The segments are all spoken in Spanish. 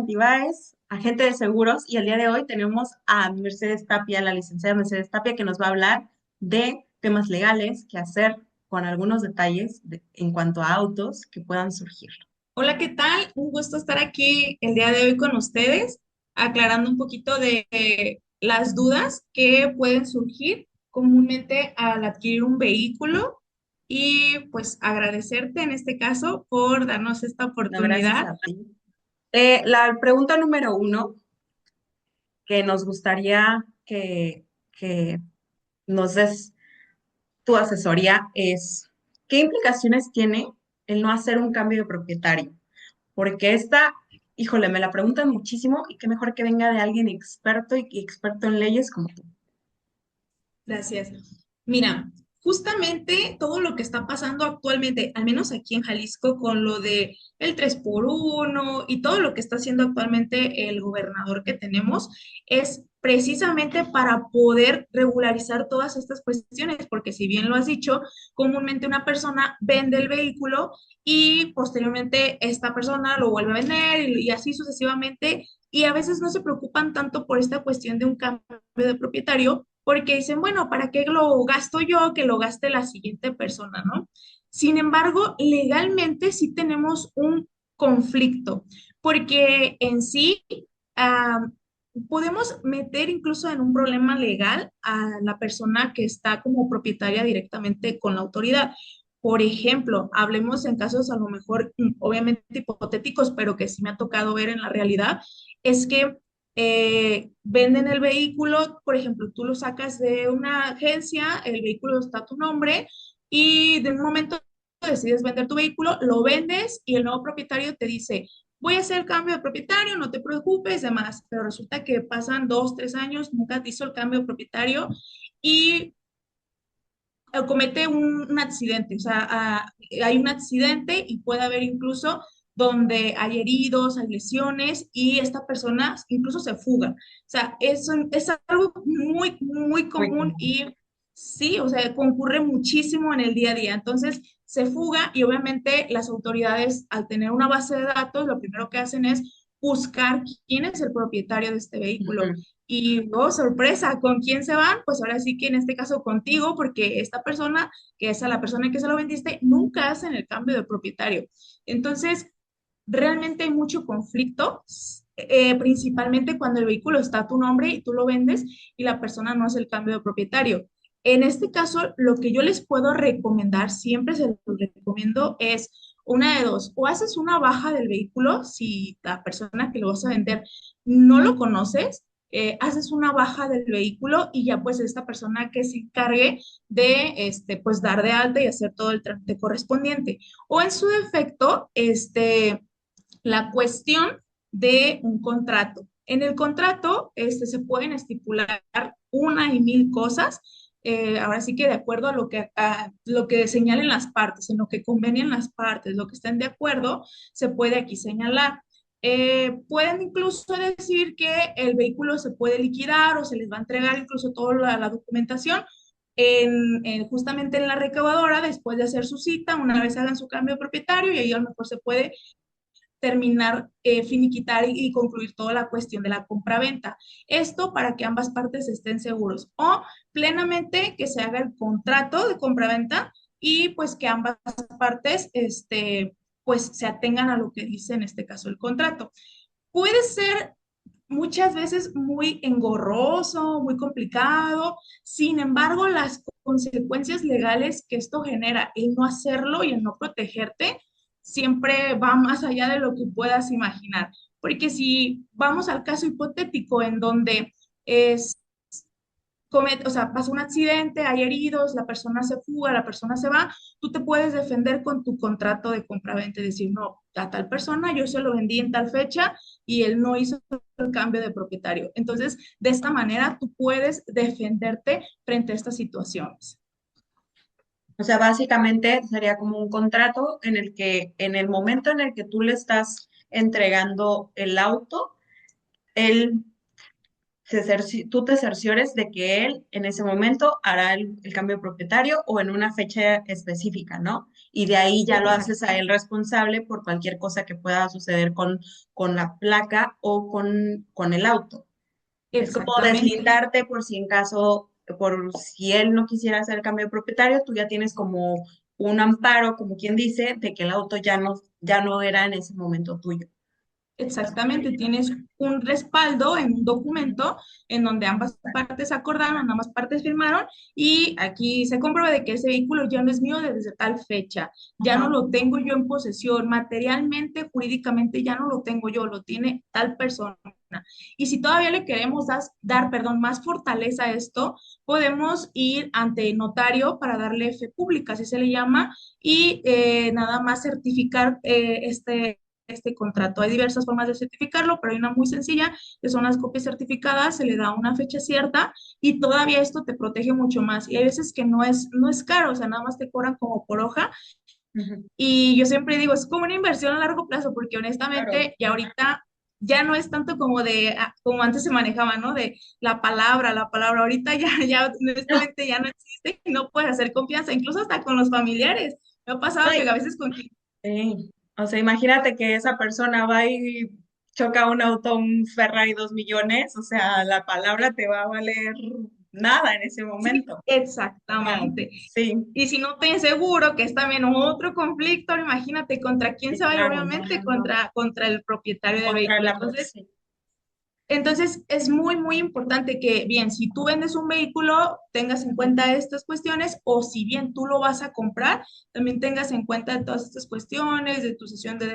Santibáez, agente de seguros, y el día de hoy tenemos a Mercedes Tapia, la licenciada Mercedes Tapia, que nos va a hablar de temas legales, qué hacer con algunos detalles en cuanto a autos que puedan surgir. Hola, ¿qué tal? Un gusto estar aquí el día de hoy con ustedes, aclarando un poquito de las dudas que pueden surgir comúnmente al adquirir un vehículo y pues agradecerte en este caso por darnos esta No, gracias oportunidad. a ti. La pregunta número uno que nos gustaría que nos des tu asesoría es, ¿qué implicaciones tiene el no hacer un cambio de propietario? Porque esta, híjole, me la preguntan muchísimo y qué mejor que venga de alguien experto y experto en leyes como tú. Gracias. Mira, justamente todo lo que está pasando actualmente, al menos aquí en Jalisco, con lo de el 3x1 y todo lo que está haciendo actualmente el gobernador que tenemos, es precisamente para poder regularizar todas estas cuestiones, porque si bien lo has dicho, comúnmente una persona vende el vehículo y posteriormente esta persona lo vuelve a vender y así sucesivamente, y a veces no se preocupan tanto por esta cuestión de un cambio de propietario porque dicen, bueno, ¿para qué lo gasto yo que lo gaste la siguiente persona, ¿no? Sin embargo, legalmente sí tenemos un conflicto, porque en sí ah, podemos meter incluso en un problema legal a la persona que está como propietaria directamente con la autoridad. Por ejemplo, hablemos en casos a lo mejor, obviamente hipotéticos, pero que sí me ha tocado ver en la realidad, es que venden el vehículo, por ejemplo, tú lo sacas de una agencia, el vehículo está a tu nombre y de un momento decides vender tu vehículo, lo vendes y el nuevo propietario te dice, voy a hacer el cambio de propietario, no te preocupes, demás, pero resulta que pasan 2, 3 años, nunca te hizo el cambio de propietario y comete un accidente, o sea, hay un accidente y puede haber incluso donde hay heridos, hay lesiones y esta persona incluso se fuga. O sea, eso es algo muy, muy Muy común común. y sí, o sea, concurre muchísimo en el día a día. Entonces, se fuga y obviamente las autoridades al tener una base de datos, lo primero que hacen es buscar quién es el propietario de este vehículo. Ujú. Y, oh, sorpresa, ¿con quién se van? Pues ahora sí que en este caso contigo, porque esta persona, que es a la persona que se lo vendiste, nunca hacen el cambio de propietario. Entonces, realmente hay mucho conflicto, principalmente cuando el vehículo está a tu nombre y tú lo vendes y la persona no hace el cambio de propietario. En este caso, lo que yo les puedo recomendar, siempre se lo recomiendo, es una de dos, o haces una baja del vehículo si la persona que lo vas a vender no lo conoces, haces una baja del vehículo y ya pues esta persona que se encargue de pues dar de alta y hacer todo el trámite correspondiente. O en su defecto, la cuestión de un contrato. En el contrato se pueden estipular una y mil cosas, ahora sí que de acuerdo a lo que señalen las partes, en lo que convenien las partes, lo que estén de acuerdo, se puede aquí señalar. Pueden incluso decir que el vehículo se puede liquidar o se les va a entregar incluso toda la documentación justamente en la recaudadora después de hacer su cita, una vez hagan su cambio de propietario y ahí a lo mejor se puede terminar, finiquitar y concluir toda la cuestión de la compraventa. Esto para que ambas partes estén seguros o plenamente que se haga el contrato de compraventa y pues que ambas partes pues se atengan a lo que dice en este caso el contrato. Puede ser muchas veces muy engorroso, muy complicado. Sin embargo, las consecuencias legales que esto genera, el no hacerlo y el no protegerte, siempre va más allá de lo que puedas imaginar. Porque si vamos al caso hipotético en donde es o sea, pasa un accidente, hay heridos, la persona se fuga, la persona se va, tú te puedes defender con tu contrato de compraventa y decir, no, a tal persona yo se lo vendí en tal fecha y él no hizo el cambio de propietario. Entonces, de esta manera tú puedes defenderte frente a estas situaciones. O sea, básicamente sería como un contrato en el que en el momento en el que tú le estás entregando el auto, él tú te cerciores de que él en ese momento hará el cambio de propietario o en una fecha específica, ¿no? y de ahí ya lo haces a él Exactamente. responsable por cualquier cosa que pueda suceder con la placa o con el auto. Es como Exactamente. deslindarte por si en caso, por si él no quisiera hacer el cambio de propietario, tú ya tienes como un amparo, como quien dice, de que el auto ya no era en ese momento tuyo. Está súper Exactamente, bien. tienes un respaldo en un documento en donde ambas partes acordaron, ambas partes firmaron y aquí se comprueba de que ese vehículo ya no es mío desde tal fecha, ya no Ajá. lo tengo yo en posesión, materialmente, jurídicamente ya no lo tengo yo, lo tiene tal persona. Y si todavía le queremos perdón, más fortaleza a esto, podemos ir ante notario para darle fe pública, así se le llama, y nada más certificar este contrato. Hay diversas formas de certificarlo, pero hay una muy sencilla, que son las copias certificadas, se le da una fecha cierta y todavía esto te protege mucho más. Y hay veces que no es caro, o sea, nada más te cobran como por hoja. Ujú. Y yo siempre digo, es como una inversión a largo plazo, porque Claro. honestamente, y ahorita ya no es tanto como como antes se manejaba, ¿no? De la palabra, ahorita ya, ya, honestamente ya no existe y no puedes hacer confianza, incluso hasta con los familiares. Me ha pasado que Ay, a veces con sí. O sea, imagínate que esa persona va y choca un auto, un Ferrari 2 millones, o sea, la palabra te va a valer nada en ese sí, momento. O sea, exactamente. sí, Y si no te seguro, que es también otro conflicto, imagínate contra quién sí, se va a ir, claro, no, obviamente no, no. contra el propietario del Contra vehículo. la, sí. Entonces es muy, muy importante que, bien, si tú vendes un vehículo, tengas en cuenta estas cuestiones, o si bien tú lo vas a comprar, también tengas en cuenta todas estas cuestiones de tu cesión de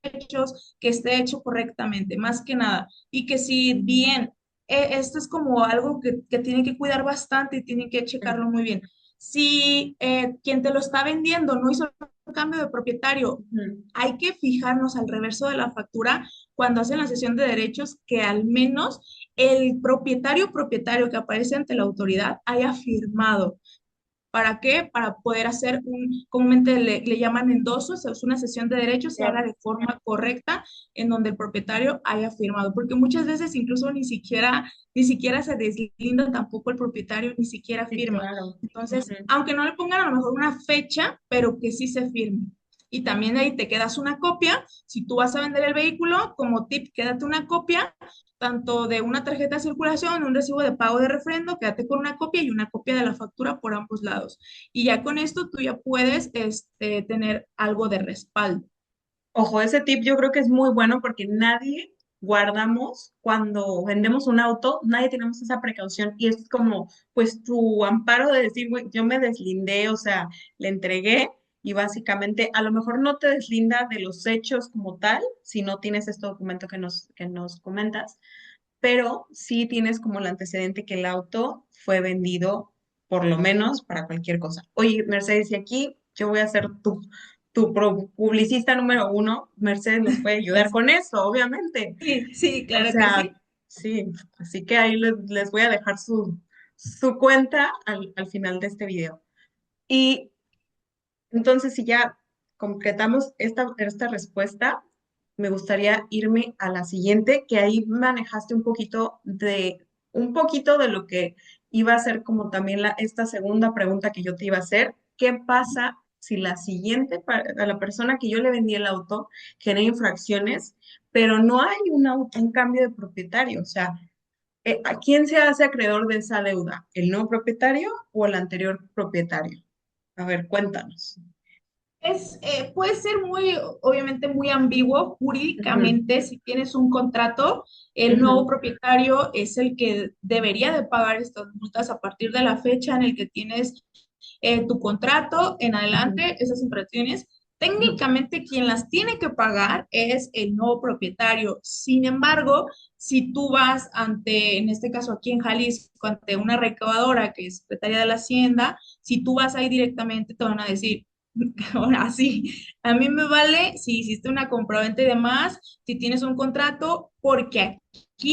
derechos, que esté hecho correctamente, más que nada. Y que si bien esto es como algo que tienen que cuidar bastante y tienen que checarlo muy bien. Si quien te lo está vendiendo no hizo el cambio de propietario, Ujú. hay que fijarnos al reverso de la factura cuando hacen la cesión de derechos que al menos el propietario que aparece ante la autoridad haya firmado. ¿Para qué? Para poder hacer comúnmente le llaman endoso, o sea, es una cesión de derechos, se haga Claro, de forma correcta en donde el propietario haya firmado, porque muchas veces incluso ni siquiera se deslinda tampoco el propietario, ni siquiera sí, firma. claro. Entonces, Ujú. aunque no le pongan a lo mejor una fecha, pero que sí se firme. Y también ahí te quedas una copia. Si tú vas a vender el vehículo, como tip, quédate una copia tanto de una tarjeta de circulación, un recibo de pago de refrendo, quédate con una copia y una copia de la factura por ambos lados. Y ya con esto tú ya puedes tener algo de respaldo. Ojo, ese tip yo creo que es muy bueno porque nadie guardamos cuando vendemos un auto, nadie tenemos esa precaución y es como, pues tu amparo de decir, güey, yo me deslindé, o sea, le entregué y básicamente a lo mejor no te deslinda de los hechos como tal, si no tienes este documento que nos comentas, pero sí tienes como el antecedente que el auto fue vendido por lo menos para cualquier cosa. Oye, Mercedes, y aquí yo voy a ser publicista número uno. Mercedes nos puede ayudar con eso, obviamente. Sí, sí, O claro que sea, sí. sí, así que ahí les voy a dejar su cuenta al final de este video. Y entonces, si ya concretamos esta respuesta, me gustaría irme a la siguiente, que ahí manejaste un poquito de lo que iba a ser como también esta segunda pregunta que yo te iba a hacer. ¿Qué pasa si la siguiente, a la persona que yo le vendí el auto, genera infracciones, pero no hay un cambio de propietario? O sea, ¿a quién se hace acreedor de esa deuda? ¿El nuevo propietario o el anterior propietario? A ver, cuéntanos. Puede ser muy, obviamente, muy ambiguo Ujú, jurídicamente. Si tienes un contrato, el nuevo ujú, propietario es el que debería de pagar estas multas a partir de la fecha en el que tienes tu contrato en ujú, adelante, esas infracciones. ujú. Técnicamente quien las tiene que pagar es el nuevo propietario. Sin embargo, si tú vas ante, en este caso aquí en Jalisco, ante una recaudadora que es Secretaría de la Hacienda, si tú vas ahí directamente te van a decir, ahora sí, a mí me vale si hiciste una compraventa y demás, si tienes un contrato, porque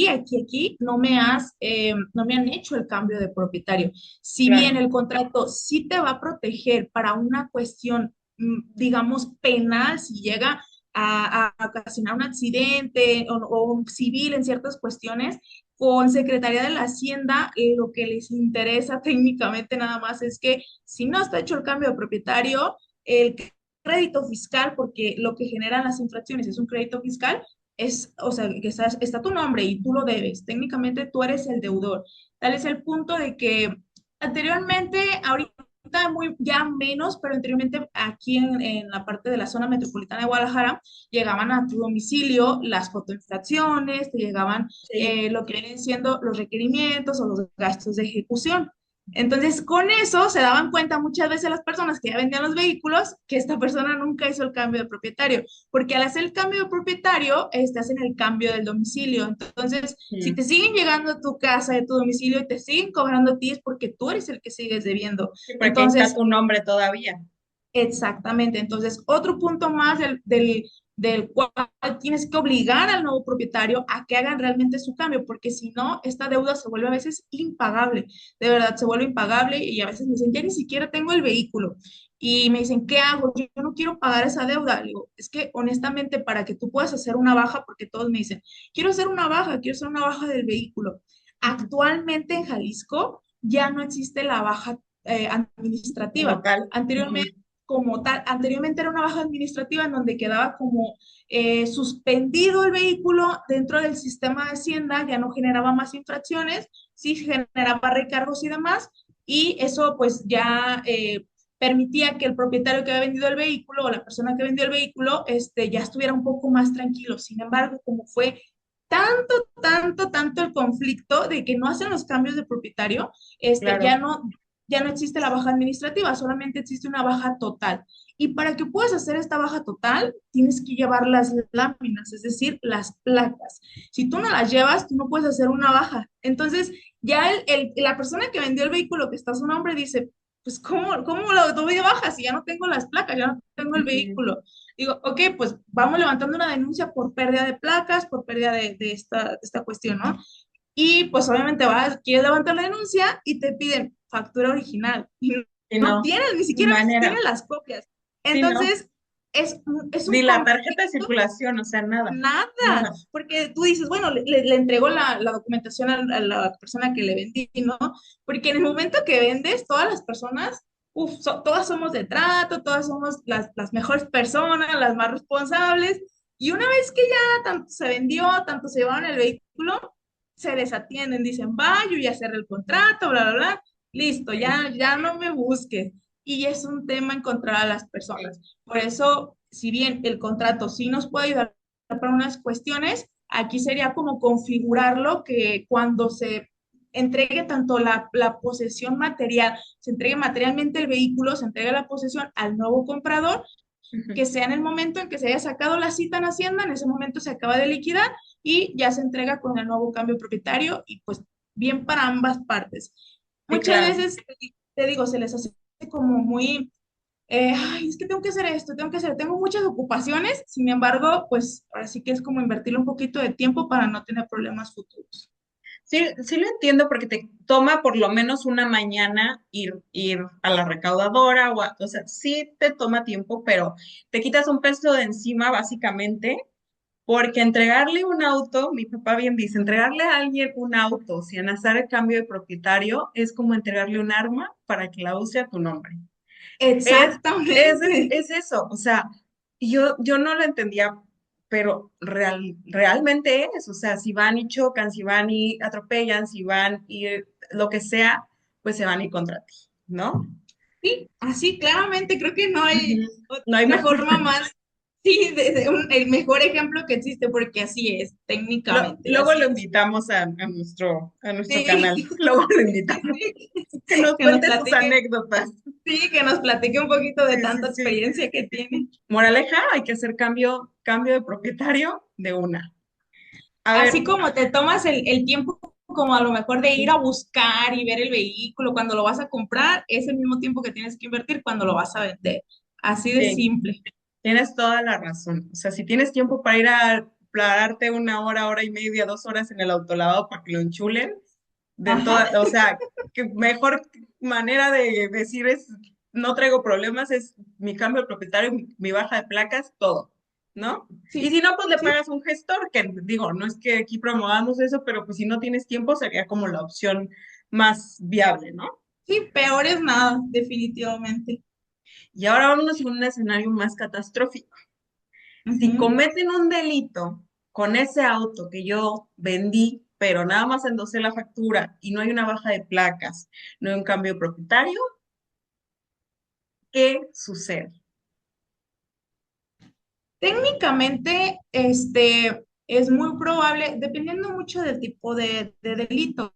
aquí no me han hecho el cambio de propietario. Si bien Claro, el contrato sí te va a proteger para una cuestión, digamos, penal, si llega a ocasionar un accidente o un civil en ciertas cuestiones, con Secretaría de la Hacienda, lo que les interesa técnicamente nada más es que si no está hecho el cambio de propietario, el crédito fiscal, porque lo que generan las infracciones es un crédito fiscal, o sea, que está tu nombre y tú lo debes. Técnicamente tú eres el deudor. Tal es el punto de que anteriormente, ahorita muy, ya menos, pero anteriormente aquí en la parte de la zona metropolitana de Guadalajara, llegaban a tu domicilio las fotoinfracciones, te llegaban Sí, lo que vienen siendo los requerimientos o los gastos de ejecución. Entonces, con eso se daban cuenta muchas veces las personas que ya vendían los vehículos que esta persona nunca hizo el cambio de propietario, porque al hacer el cambio de propietario, hacen el cambio del domicilio. Entonces, si te sí. siguen llegando a tu casa, de tu domicilio, y te siguen cobrando a ti, es porque tú eres el que sigues debiendo. Sí, porque ahí está Entonces, tu nombre todavía. exactamente. Entonces, otro punto más del cual tienes que obligar al nuevo propietario a que hagan realmente su cambio, porque si no, esta deuda se vuelve a veces impagable. De verdad, se vuelve impagable y a veces me dicen, ya ni siquiera tengo el vehículo. Y me dicen, ¿qué hago? Yo no quiero pagar esa deuda. Le digo, es que honestamente, para que tú puedas hacer una baja, porque todos me dicen, quiero hacer una baja del vehículo. Ujú. Actualmente en Jalisco ya no existe la baja Como administrativa. tal. Anteriormente Ujú. como tal. Anteriormente era una baja administrativa en donde quedaba como suspendido el vehículo dentro del sistema de Hacienda, ya no generaba más infracciones, sí generaba recargos y demás, y eso pues ya permitía que el propietario que había vendido el vehículo o la persona que vendió el vehículo ya estuviera un poco más tranquilo. Sin embargo, como fue tanto el conflicto de que no hacen los cambios de propietario, este, Claro. ya no, ya no existe la baja administrativa, solamente existe una baja total. Y para que puedas hacer esta baja total, tienes que llevar las láminas, es decir, las placas. Si tú no las llevas, tú no puedes hacer una baja. Entonces, ya la persona que vendió el vehículo que está a su nombre dice, pues, ¿cómo lo doy de baja si ya no tengo las placas, ya no tengo el Ujú. vehículo? Digo, ok, pues vamos levantando una denuncia por pérdida de placas, por pérdida de esta cuestión, ¿no? Y pues obviamente vas, quieres levantar la denuncia y te piden factura original. Y Y no no, tienes, ni ni siquiera manera. tienes las copias. Sí, no. Entonces, es Ni un la tarjeta de conflicto, circulación, o sea, nada. nada, Nada. porque tú dices, bueno, le entrego la documentación a la persona que le vendí, ¿no? Porque en el momento que vendes, todas las personas, todas somos de trato, todas somos las mejores personas, las más responsables, y una vez que ya tanto se vendió, tanto se llevaron el vehículo, se desatienden, dicen, va, yo ya cerré el contrato, bla, bla, bla, listo, Sí, ya no me busques. Y es un tema encontrar a las personas. Por eso, si bien el contrato sí nos puede ayudar para unas cuestiones, aquí sería como configurarlo que cuando se entregue tanto la posesión material, se entregue materialmente el vehículo, se entregue la posesión al nuevo comprador, ujú. que sea en el momento en que se haya sacado la cita en Hacienda, en ese momento se acaba de liquidar y ya se entrega con el nuevo cambio propietario y pues bien para ambas partes. Sí, Muchas claro. veces, te digo, se les hace como muy ay, es que tengo que hacer esto, tengo muchas ocupaciones, sin embargo, pues ahora sí que es como invertirle un poquito de tiempo para no tener problemas futuros. Sí, sí lo entiendo porque te toma por lo menos una mañana ir a la recaudadora o sea, sí te toma tiempo, pero te quitas un peso de encima básicamente porque entregarle un auto, mi papá bien dice, entregarle a alguien un auto sin hacer el cambio de propietario es como entregarle un arma para que la use a tu nombre. Es, Exactamente. es eso, o sea, yo no lo entendía, pero realmente es, o sea, si van y chocan, si van y atropellan, si van y lo que sea, pues se van a ir contra ti, ¿no? Sí, así claramente creo que no hay Ujú. No hay otra mejor. forma más, sí, el mejor ejemplo que existe, porque así es, técnicamente, Luego así lo es. invitamos a nuestro canal, Sí, luego lo sí, invitamos, sí, que nos que nos cuente sus platique, anécdotas. sí, que nos platique un poquito de Sí, sí, tanta sí. experiencia que tiene. Moraleja, hay que hacer cambio de propietario de una. A ver, Así como te tomas el tiempo como a lo mejor de ir a buscar y ver el vehículo cuando lo vas a comprar, es el mismo tiempo que tienes que invertir cuando lo vas a vender. Así de sí, simple. tienes toda la razón. O sea, si tienes tiempo para ir a pararte una hora, hora y media, 2 horas en el autolavado para que lo enchulen, de Ajá, toda, o sea, que mejor manera de decir es, no traigo problemas, es mi cambio de propietario, mi baja de placas, todo, ¿no? Y sí, si no, pues le sí, pagas un gestor, que digo, no es que aquí promovamos eso, pero pues si no tienes tiempo sería como la opción más viable, ¿no? sí, peor es nada, definitivamente. Y ahora vámonos a un escenario más catastrófico. Si Ujú. cometen un delito con ese auto que yo vendí, pero nada más endosé la factura y no hay una baja de placas, no hay un cambio de propietario, ¿qué sucede? Técnicamente, es muy probable, dependiendo mucho del tipo de delito,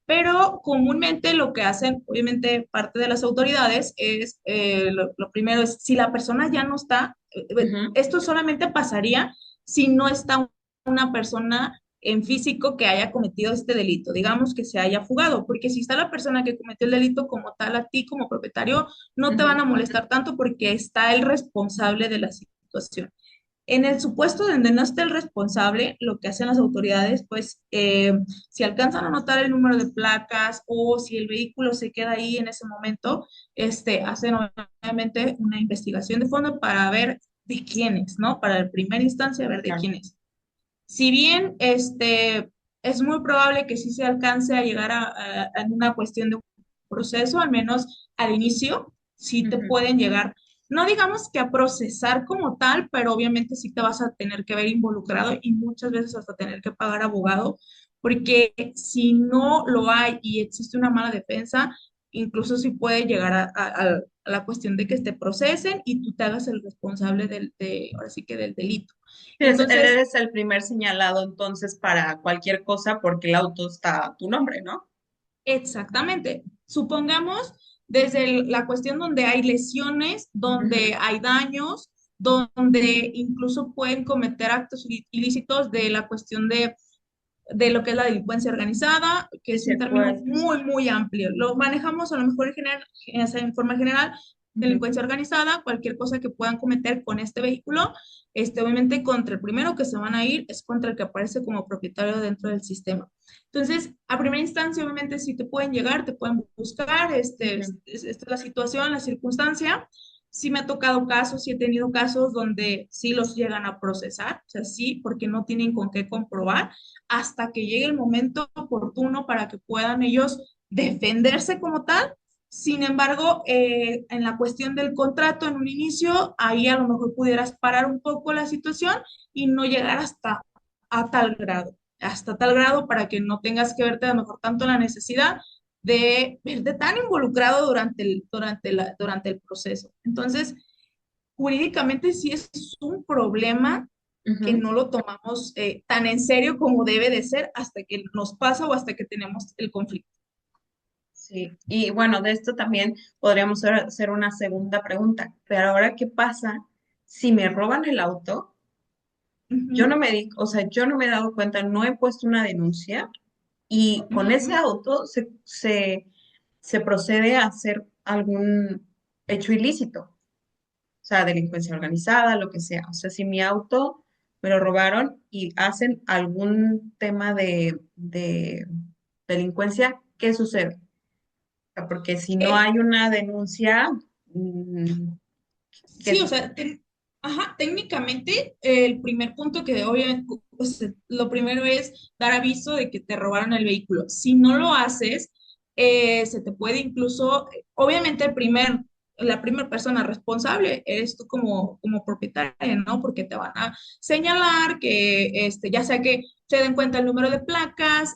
pero comúnmente lo que hacen, obviamente, parte de las autoridades es, lo primero es, si la persona ya no está, Ujú, esto solamente pasaría si no está una persona en físico que haya cometido este delito, digamos que se haya fugado, porque si está la persona que cometió el delito como tal, a ti como propietario, no te van ujú, a molestar tanto porque está el responsable de la situación. En el supuesto donde no esté el responsable, lo que hacen las autoridades, pues, si alcanzan a notar el número de placas o si el vehículo se queda ahí en ese momento, hacen obviamente una investigación de fondo para ver de quién es, ¿no? Para en primera instancia ver de claro. quién es. Si bien es muy probable que sí se alcance a llegar a una cuestión de un proceso, al menos al inicio, sí te Ujú, pueden llegar, no digamos que a procesar como tal, pero obviamente sí te vas a tener que ver involucrado y muchas veces hasta tener que pagar abogado, porque si no lo hay y existe una mala defensa, incluso sí puede llegar a la cuestión de que te procesen y tú te hagas el responsable ahora sí que del delito. Entonces, Eres el primer señalado entonces para cualquier cosa porque el auto está a tu nombre, ¿no? exactamente. Supongamos desde la cuestión donde hay lesiones, Ujú, donde hay daños, donde incluso pueden cometer actos ilícitos de la cuestión de lo que es la delincuencia organizada, que es un término secuestros. muy, muy amplio. Lo manejamos a lo mejor en general, en forma general, Ujú, delincuencia organizada, cualquier cosa que puedan cometer con este vehículo, obviamente contra el primero que se van a ir es contra el que aparece como propietario dentro del sistema. Entonces, a primera instancia, obviamente, si te pueden llegar, te pueden buscar, ujú. esta es la situación, la circunstancia. Sí me ha tocado casos, sí he tenido casos donde sí los llegan a procesar, o sea, sí, porque no tienen con qué comprobar hasta que llegue el momento oportuno para que puedan ellos defenderse como tal. Sin embargo, en la cuestión del contrato en un inicio, ahí a lo mejor pudieras parar un poco la situación y no llegar hasta tal grado para que no tengas que verte a lo mejor tanto la necesidad de verte tan involucrado durante el proceso. Entonces, jurídicamente sí es un problema que Ujú. no lo tomamos tan en serio como debe de ser hasta que nos pasa o hasta que tenemos el conflicto. Sí, y bueno, de esto también podríamos hacer una segunda pregunta. Pero ahora, ¿qué pasa si me roban el auto? Yo no Ujú, me di, o sea, yo no me he dado cuenta, no he puesto una denuncia y con ese ujú. auto se procede a hacer algún hecho ilícito, o sea, delincuencia organizada, lo que sea. O sea, si mi auto me lo robaron y hacen algún tema de delincuencia, ¿qué sucede? Sea, porque si no Eh, hay una denuncia, mm, ¿qué sí, o sucede? sea, ajá, técnicamente el primer punto que obviamente, o sea, lo primero es dar aviso de que te robaron el vehículo. Si no lo haces, se te puede incluso, obviamente la primera persona responsable eres tú como propietaria, ¿no? Porque te van a señalar que, ya sea que se den cuenta el número de placas,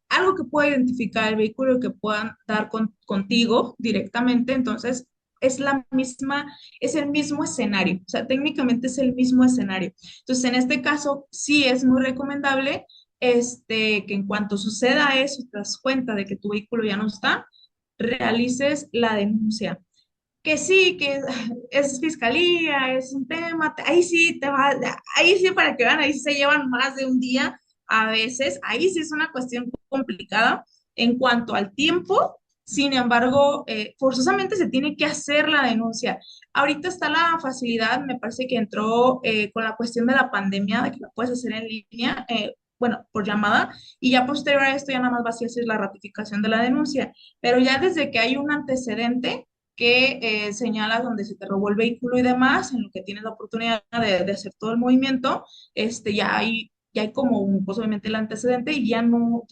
algo que pueda identificar el vehículo que puedan dar contigo directamente, entonces es la misma, es el mismo escenario, o sea, técnicamente es el mismo escenario. Entonces, en este caso, sí es muy recomendable que en cuanto suceda eso, te das cuenta de que tu vehículo ya no está, realices la denuncia. Que sí, que es fiscalía, es un tema, ahí sí te va, ahí sí para que vean, ahí sí se llevan más de un día a veces, ahí sí es una cuestión complicada en cuanto al tiempo, sin embargo, forzosamente se tiene que hacer la denuncia. Ahorita está la facilidad, me parece que entró con la cuestión de la pandemia, de que la puedes hacer en línea, bueno, por llamada, y ya posterior a esto ya nada más vas a hacer la ratificación de la denuncia, pero ya desde que hay un antecedente, que señala donde se te robó el vehículo y demás, en lo que tienes la oportunidad de hacer todo el movimiento, ya hay como pues obviamente el antecedente y ya no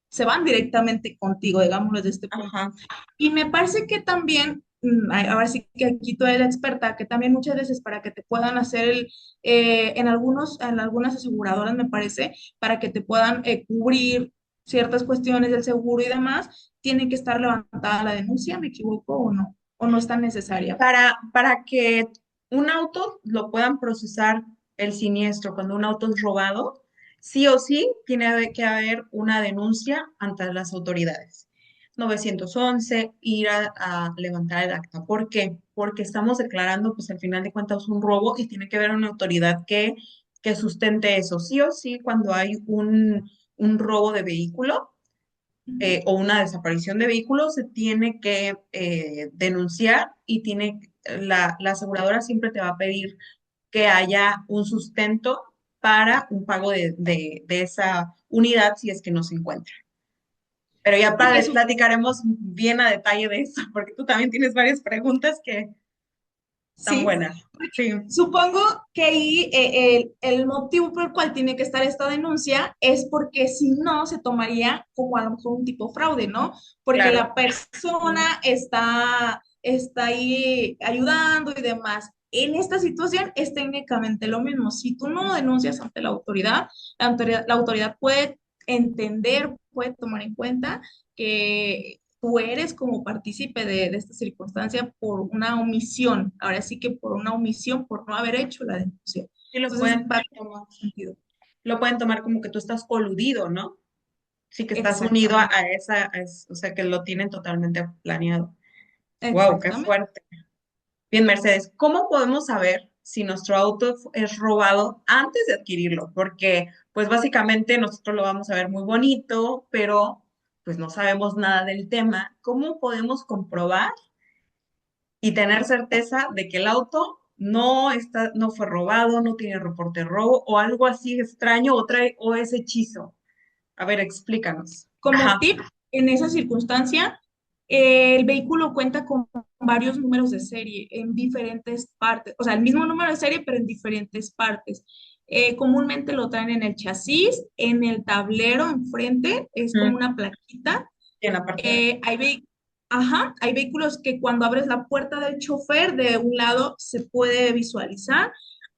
se van directamente contigo, digámoslo desde este punto. Ajá. Y me parece que también ahora sí que aquí tú eres la experta, que también muchas veces para que te puedan hacer en algunas aseguradoras me parece, para que te puedan cubrir ciertas cuestiones del seguro y demás, tiene que estar levantada la denuncia, ¿me equivoco o no es tan necesaria? Para que un auto lo puedan procesar el siniestro cuando un auto es robado, sí o sí tiene que haber una denuncia ante las autoridades. 911, ir a levantar el acta. ¿Por qué? Porque estamos declarando, pues al final de cuentas, un robo y tiene que haber una autoridad que sustente eso. Sí o sí, cuando hay un robo de vehículo, Ujú. o una desaparición de vehículos, se tiene que denunciar y la aseguradora siempre te va a pedir que haya un sustento para un pago de esa unidad si es que no se encuentra. Pero ya Porque platicaremos bien a detalle de eso, porque tú también tienes varias preguntas que están sí, buenas. Sí, supongo que ahí el motivo por el cual tiene que estar esta denuncia es porque si no se tomaría como a lo mejor un tipo fraude, ¿no? Porque claro. la persona está ahí ayudando y demás. En esta situación es técnicamente lo mismo. Si tú no denuncias ante la autoridad puede entender, puede tomar en cuenta que tú eres como partícipe de esta circunstancia por una omisión, ahora sí que por una omisión, por no haber hecho la denuncia. Sí lo Entonces, pueden va a tomar, tener sentido. lo pueden tomar como que tú estás coludido, ¿no? Sí, que estás unido Exactamente, o sea, que lo tienen totalmente planeado. Wow, qué exactamente. fuerte. Bien, Mercedes, ¿cómo podemos saber si nuestro auto es robado antes de adquirirlo? Porque, pues básicamente nosotros lo vamos a ver muy bonito, pero pues no sabemos nada del tema. ¿Cómo podemos comprobar y tener certeza de que el auto no fue robado, no tiene reporte de robo o algo así extraño o trae o es hechizo? A ver, explícanos. Como Ajá. tip, en esa circunstancia, el vehículo cuenta con varios números de serie en diferentes partes, o sea, el mismo número de serie, pero en diferentes partes. Comúnmente lo traen en el chasis, en el tablero enfrente, es como Mm, una plaquita. y en la parte de... Hay, ajá, hay vehículos que cuando abres la puerta del chofer, de un lado se puede visualizar.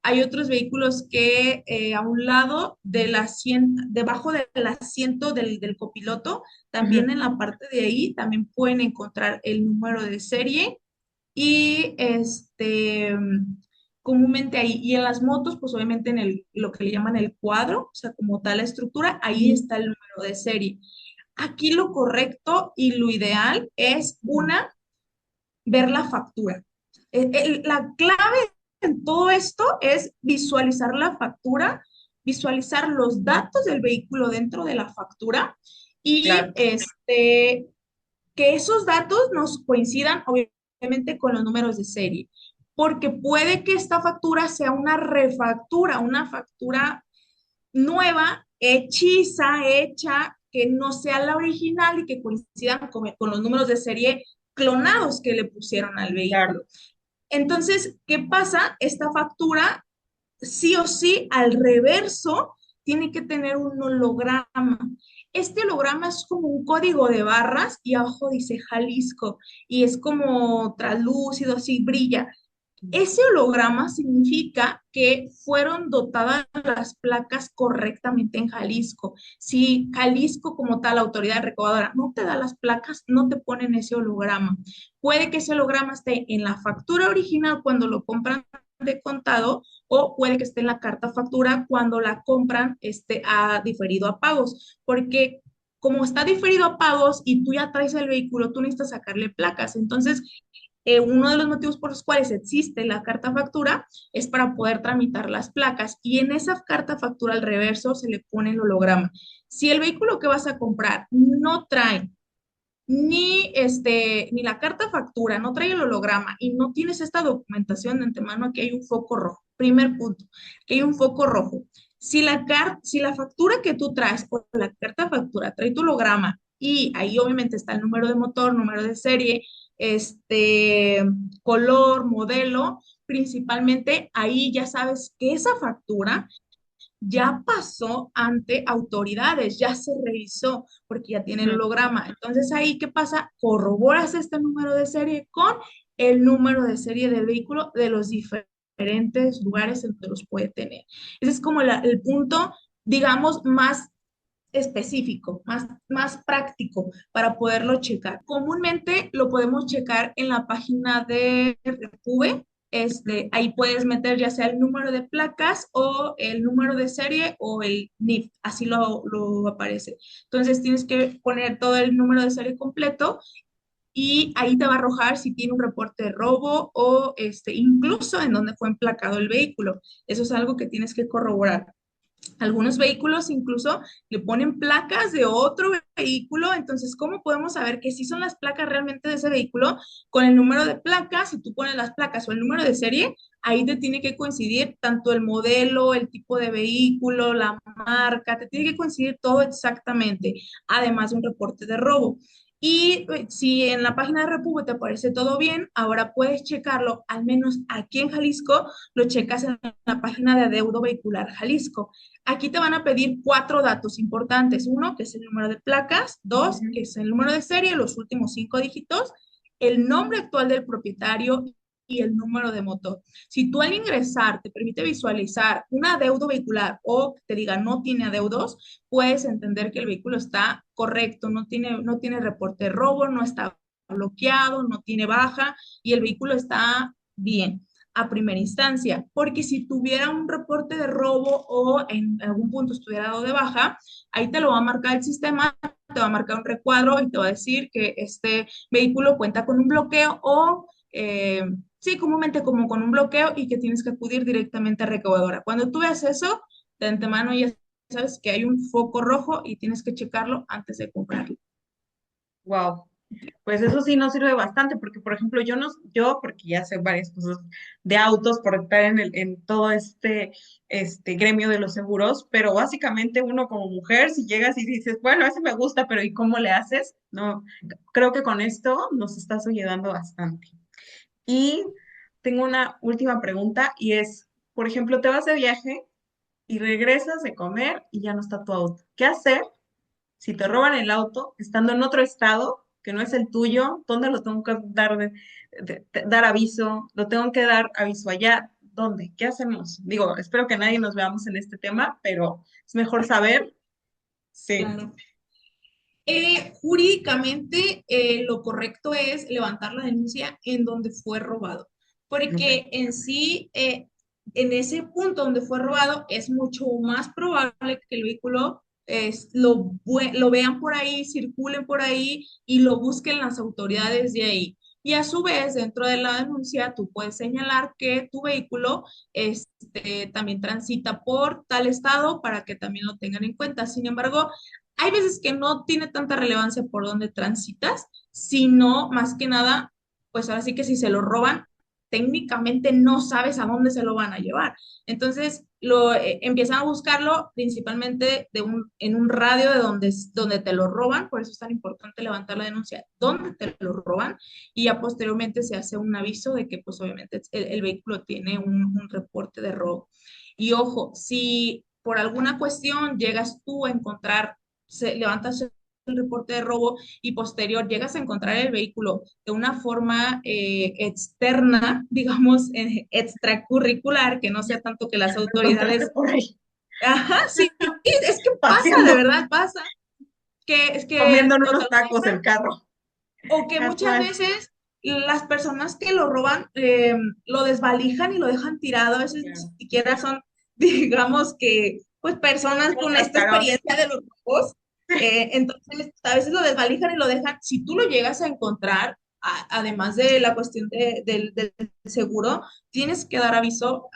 Hay otros vehículos que a un lado del asiento, debajo del asiento del copiloto, Ujú. también en la parte de ahí, también pueden encontrar el número de serie y comúnmente ahí, y en las motos, pues obviamente en lo que le llaman el cuadro, o sea, como tal la estructura, ahí está el número de serie. Aquí lo correcto y lo ideal es una, ver la factura. La clave en todo esto es visualizar la factura, visualizar los datos del vehículo dentro de la factura y Claro. que esos datos nos coincidan obviamente con los números de serie, porque puede que esta factura sea una refactura, una factura nueva, hecha, que no sea la original y que coincidan con los números de serie clonados que le pusieron al Claro. vehículo. Entonces, ¿qué pasa? Esta factura, sí o sí, al reverso, tiene que tener un holograma. Este holograma es como un código de barras y abajo dice Jalisco y es como translúcido, así brilla. Ese holograma significa que fueron dotadas las placas correctamente en Jalisco. Si Jalisco como tal, autoridad recaudadora, no te da las placas, no te ponen ese holograma. Puede que ese holograma esté en la factura original cuando lo compran de contado o puede que esté en la carta factura cuando la compran a diferido a pagos, porque como está diferido a pagos y tú ya traes el vehículo, tú necesitas sacarle placas. Entonces, uno de los motivos por los cuales existe la carta factura es para poder tramitar las placas y en esa carta factura al reverso se le pone el holograma. Si el vehículo que vas a comprar no trae ni la carta factura, no trae el holograma y no tienes esta documentación de antemano, aquí hay un foco rojo. Primer punto, que hay un foco rojo. Si la factura que tú traes o la carta factura trae tu holograma y ahí obviamente está el número de motor, número de serie, color, modelo, principalmente ahí ya sabes que esa factura ya pasó ante autoridades, ya se revisó porque ya tiene el Ujú. holograma. Entonces ahí, ¿qué pasa? Corroboras este número de serie con el número de serie del vehículo de los diferentes lugares en donde los puede tener. Ese es como el punto, digamos, más específico, más práctico para poderlo checar. Comúnmente lo podemos checar en la página de Repube. Ahí puedes meter ya sea el número de placas o el número de serie o el NIF, así lo aparece. Entonces tienes que poner todo el número de serie completo y ahí te va a arrojar si tiene un reporte de robo o incluso en dónde fue emplacado el vehículo. Eso es algo que tienes que corroborar. Algunos vehículos incluso le ponen placas de otro vehículo, entonces, ¿cómo podemos saber que sí son las placas realmente de ese vehículo? Con el número de placas, si tú pones las placas o el número de serie, ahí te tiene que coincidir tanto el modelo, el tipo de vehículo, la marca, te tiene que coincidir todo exactamente, además de un reporte de robo. Y si en la página de República te aparece todo bien, ahora puedes checarlo, al menos aquí en Jalisco, lo checas en la página de Adeudo Vehicular Jalisco. Aquí te van a pedir 4 datos importantes. Uno, que es el número de placas. Dos, Ujú. que es el número de serie, los últimos 5 dígitos. El nombre actual del propietario y el número de motor. Si tú al ingresar te permite visualizar un adeudo vehicular o te diga no tiene adeudos, puedes entender que el vehículo está correcto, no tiene reporte de robo, no está bloqueado, no tiene baja y el vehículo está bien a primera instancia, porque si tuviera un reporte de robo o en algún punto estuviera dado de baja, ahí te lo va a marcar el sistema, te va a marcar un recuadro y te va a decir que este vehículo cuenta con un bloqueo o, sí, comúnmente como con un bloqueo y que tienes que acudir directamente a recaudadora. Cuando tú veas eso, de antemano ya sabes que hay un foco rojo y tienes que checarlo antes de comprarlo. Wow. Pues eso sí nos sirve bastante, porque por ejemplo, yo no, yo, porque ya sé varias cosas de autos por estar en todo este gremio de los seguros, pero básicamente uno como mujer, si llegas y dices, bueno, ese me gusta, pero ¿y cómo le haces? No, creo que con esto nos estás ayudando bastante. Y tengo una última pregunta y es, por ejemplo, te vas de viaje y regresas de comer y ya no está tu auto. ¿Qué hacer si te roban el auto estando en otro estado que no es el tuyo? ¿Dónde lo tengo que dar, dar aviso? ¿Lo tengo que dar aviso allá? ¿Dónde? ¿Qué hacemos? Digo, espero que nadie nos veamos en este tema, pero es mejor saber. Sí. Claro. Jurídicamente, lo correcto es levantar la denuncia en donde fue robado, Ok. porque en sí, en ese punto donde fue robado, es mucho más probable que el vehículo lo vean por ahí, circulen por ahí y lo busquen las autoridades de ahí. Y a su vez, dentro de la denuncia, tú puedes señalar que tu vehículo también transita por tal estado para que también lo tengan en cuenta. Sin embargo, hay veces que no tiene tanta relevancia por dónde transitas, sino más que nada, pues ahora sí que si se lo roban, técnicamente no sabes a dónde se lo van a llevar. Entonces, empiezan a buscarlo principalmente en un radio de donde te lo roban, por eso es tan importante levantar la denuncia, dónde te lo roban, y ya posteriormente se hace un aviso de que pues obviamente el vehículo tiene un reporte de robo. Y ojo, si por alguna cuestión llegas tú a encontrar levantas el reporte de robo y posterior llegas a encontrar el vehículo de una forma externa, digamos, extracurricular, que no sea tanto que las Encontrarme autoridades, por ahí ajá, sí, es que pasa, de paseando, verdad pasa, que es que comiendo en o te unos lo tacos el llevan, carro. o que muchas Casual. veces las personas que lo roban lo desvalijan y lo dejan tirado, a veces ni Claro. siquiera son, digamos que, pues personas Unos con esta cascarones. experiencia de los robos, entonces a veces lo desvalijan y lo dejan, si tú lo llegas a encontrar, además de la cuestión del seguro, tienes que dar aviso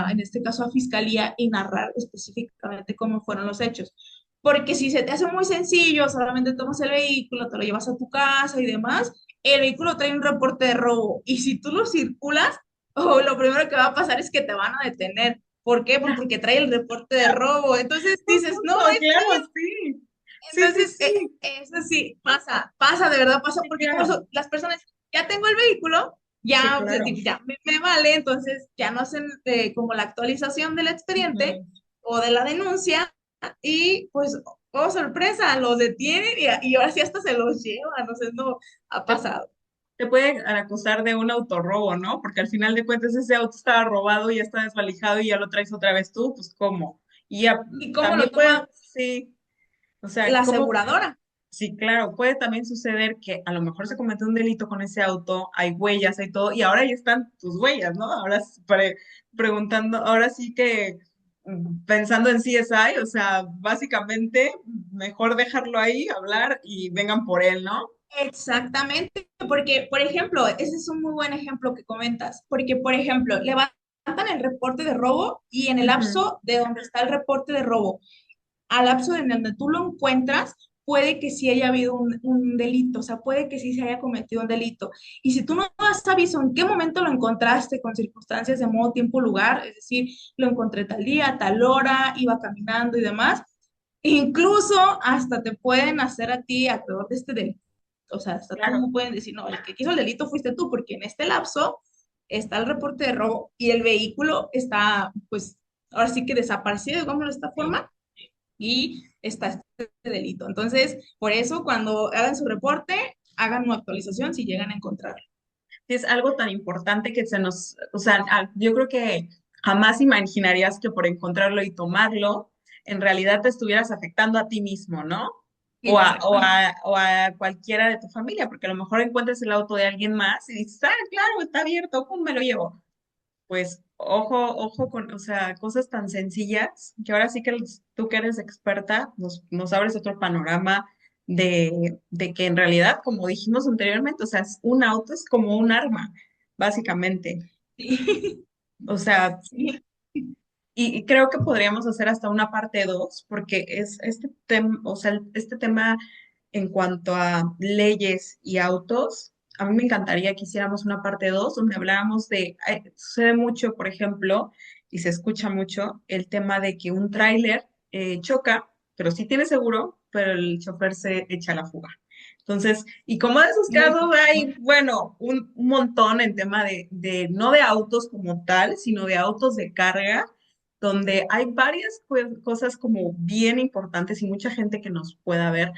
en este caso a fiscalía y narrar específicamente cómo fueron los hechos. Porque si se te hace muy sencillo, solamente tomas el vehículo, te lo llevas a tu casa y demás, el vehículo trae un reporte de robo. Y si tú lo circulas, lo primero que va a pasar es que te van a detener. ¿Por qué? Pues porque trae el reporte de robo. Entonces dices, no, Justo, claro, sí. Sí, sí, entonces sí. eso sí, pasa, de verdad pasa, Sí, porque por claro. eso las personas, ya tengo el vehículo, Sí, ya, claro. ya me vale, entonces ya no hacen como la actualización del expediente Ujú. o de la denuncia y pues, oh sorpresa, los detienen y ahora sí hasta se los llevan, no sé, no ha pasado. te puede acusar de un autorrobo, ¿no? Porque al final de cuentas ese auto estaba robado, ya está desvalijado y ya lo traes otra vez tú, pues ¿cómo? Y ya ¿Y cómo lo también puede, toma sí, o sea, la ¿cómo? aseguradora? Sí, claro, puede también suceder que a lo mejor se cometió un delito con ese auto, hay huellas, hay todo, y ahora ahí están tus huellas, ¿no? Ahora preguntando, ahora sí que pensando en CSI, o sea, básicamente mejor dejarlo ahí, hablar y vengan por él, ¿no? Exactamente, porque, por ejemplo, ese es un muy buen ejemplo que comentas, porque, por ejemplo, levantan el reporte de robo y en el Ujú, lapso de donde está el reporte de robo al lapso en donde tú lo encuentras, puede que sí haya habido un delito, o sea, puede que sí se haya cometido un delito. Y si tú no has aviso en qué momento lo encontraste con circunstancias de modo, tiempo, lugar, es decir, lo encontré tal día, tal hora, iba caminando y demás, incluso hasta te pueden hacer a ti acreedor de este delito. O sea, hasta claro. tú pueden decir, no, el que quiso el delito fuiste tú, porque en este lapso está el reporte de robo y el vehículo está, pues, ahora sí que desaparecido, digámoslo de esta Sí. forma, y está este delito. Entonces, por eso, cuando hagan su reporte, hagan una actualización si llegan a encontrarlo. Sí, es algo tan importante que se nos, o sea, yo creo que jamás imaginarías que por encontrarlo y tomarlo, en realidad te estuvieras afectando a ti mismo, ¿no? Exactamente. O a cualquiera de tu familia, porque a lo mejor encuentras el auto de alguien más y dices, ah, claro, está abierto, pum, me lo llevo. Pues ojo con, o sea, cosas tan sencillas que ahora sí que tú que eres experta, nos abres otro panorama de que en realidad, como dijimos anteriormente, o sea, un auto es como un arma, básicamente. Sí. O sea, Sí. y creo que podríamos hacer hasta una parte 2 porque es este tema, o sea, este tema en cuanto a leyes y autos, a mí me encantaría que hiciéramos una parte 2 donde habláramos de, sucede mucho, por ejemplo, y se escucha mucho el tema de que un tráiler choca, pero sí tiene seguro, pero el chofer se echa la fuga. Entonces, y como de esos Muy casos hay, común. bueno, un montón en tema no de autos como tal, sino de autos de carga donde hay varias cosas como bien importantes y mucha gente que nos pueda ver,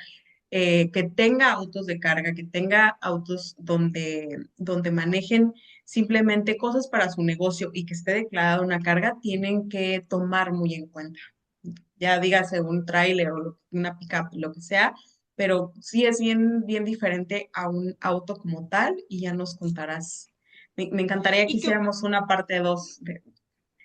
que tenga autos de carga, que tenga autos donde manejen simplemente cosas para su negocio y que esté declarada una carga, tienen que tomar muy en cuenta. Ya dígase un tráiler o una pickup, lo que sea, pero sí es bien diferente a un auto como tal y ya nos contarás. Me encantaría que Y que hiciéramos una parte 2 de...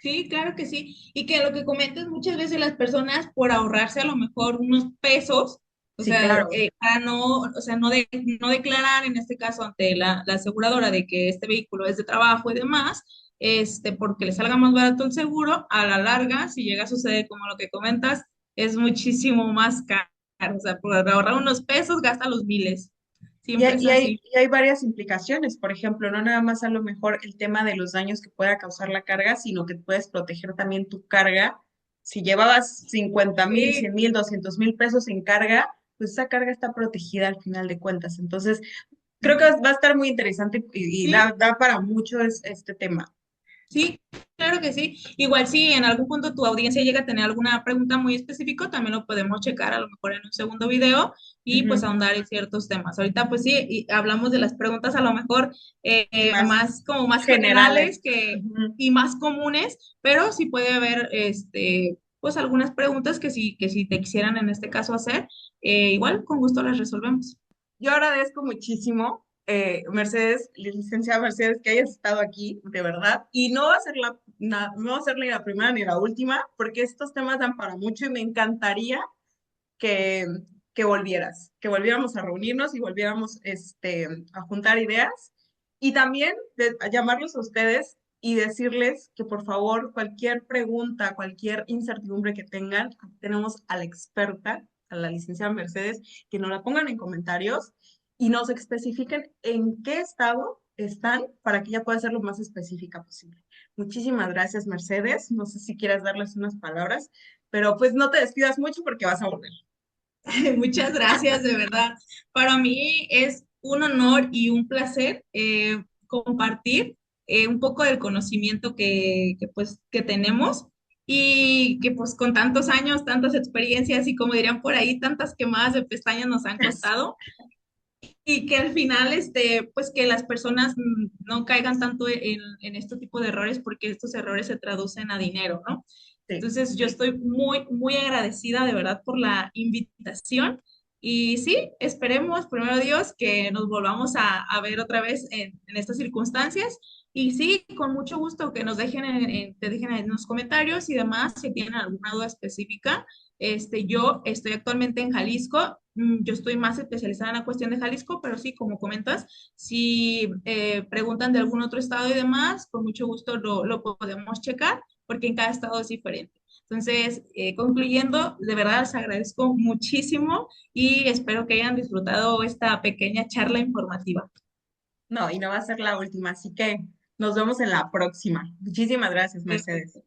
sí, claro que sí. Y que lo que comentas muchas veces las personas por ahorrarse a lo mejor unos pesos, o Sí, sea, claro. para no, o sea, no declarar en este caso ante la aseguradora de que este vehículo es de trabajo y demás, porque le salga más barato el seguro, a la larga, si llega a suceder como lo que comentas, es muchísimo más caro. O sea, por ahorrar unos pesos, gasta los miles. Siempre es así. Y hay varias implicaciones, por ejemplo, no nada más a lo mejor el tema de los daños que pueda causar la carga, sino que puedes proteger también tu carga. Si llevabas 50,000, Sí, 100,000, 200,000 pesos en carga, pues esa carga está protegida al final de cuentas. Entonces, creo que va a estar muy interesante y sí. da para mucho este tema. Sí, claro que sí. Igual si en algún punto tu audiencia llega a tener alguna pregunta muy específica, también lo podemos checar a lo mejor en un segundo video y pues Ujú. ahondar en ciertos temas. Ahorita pues sí, y hablamos de las preguntas a lo mejor Más más como más generales generales. Ujú. y más comunes, pero sí puede haber pues algunas preguntas que si te quisieran en este caso hacer, igual con gusto las resolvemos. Yo agradezco muchísimo, Mercedes, licenciada Mercedes, que hayas estado aquí, de verdad. Y no va a ser no va a ser ni la primera ni la última, porque estos temas dan para mucho y me encantaría que, que volvieras, que volviéramos a reunirnos y volviéramos a juntar ideas. Y también a llamarlos a ustedes y decirles que por favor, cualquier pregunta, cualquier incertidumbre que tengan, tenemos a la experta, a la licenciada Mercedes, que nos la pongan en comentarios y nos especifiquen en qué estado están para que ella pueda ser lo más específica posible. Muchísimas gracias, Mercedes. No sé si quieras darles unas palabras, pero pues no te despidas mucho porque vas a volver. Muchas gracias, de verdad. Para mí es un honor y un placer compartir un poco del conocimiento pues, que tenemos y que pues con tantos años, tantas experiencias y como dirían por ahí, tantas quemadas de pestañas nos han costado. y que al final, pues que las personas no caigan tanto en este tipo de errores porque estos errores se traducen a dinero, ¿no? Sí. Entonces, yo estoy muy, muy agradecida de verdad por la invitación y sí, esperemos, primero Dios, que nos volvamos a ver otra vez en estas circunstancias. Y sí, con mucho gusto que nos dejen te dejen en los comentarios y demás si tienen alguna duda específica. Yo estoy actualmente en Jalisco, yo estoy más especializada en la cuestión de Jalisco, pero sí, como comentas, si preguntan de algún otro estado y demás, con mucho gusto lo podemos checar, porque en cada estado es diferente. Entonces, concluyendo, de verdad les agradezco muchísimo y espero que hayan disfrutado esta pequeña charla informativa. No, y no va a ser la última, así que nos vemos en la próxima. Muchísimas gracias, Mercedes.